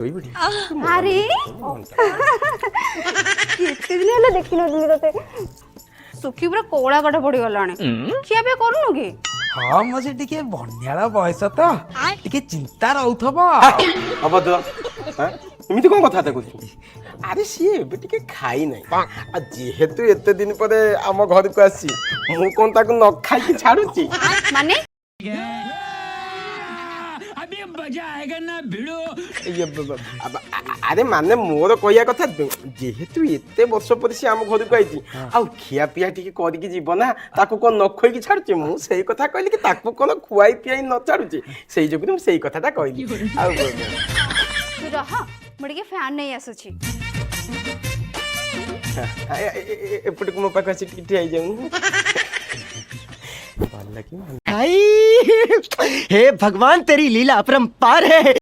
अरे केते दिन होला देखि नदिनी तते सुखी पूरा कोला काठ पड़ी गलाने खिया पे करूनु की हाँ मुझे टिके बन्याला बयस तो टिके चिंता रहउथबो अब तो एमती कौन कथा कहू अरे सी ए टिके खाई ना जेहेतु एते दिन पर आम घर को आसी मु कौन ताको न खाई छाड़ुची माने अभी मजा आएगा ना भिड़ो अरे माने मोर कहिया कथा जेहेतु एते वर्ष पर से आम घर को आईची आ खिया पिया टिके करके जीव ना ताको कोन न खोई छाड़ुची मु सेही कथा कहली कि ताको कोन खुआई पियाई न छाड़ुची सेही जोगु सेही कथाटा कहली आ रह मुड़के फैन नहीं आसुची एपटे को मो पाख आसी टिके ठिया जाऊ भल लगी हे भगवान तेरी लीला अपरंपार है।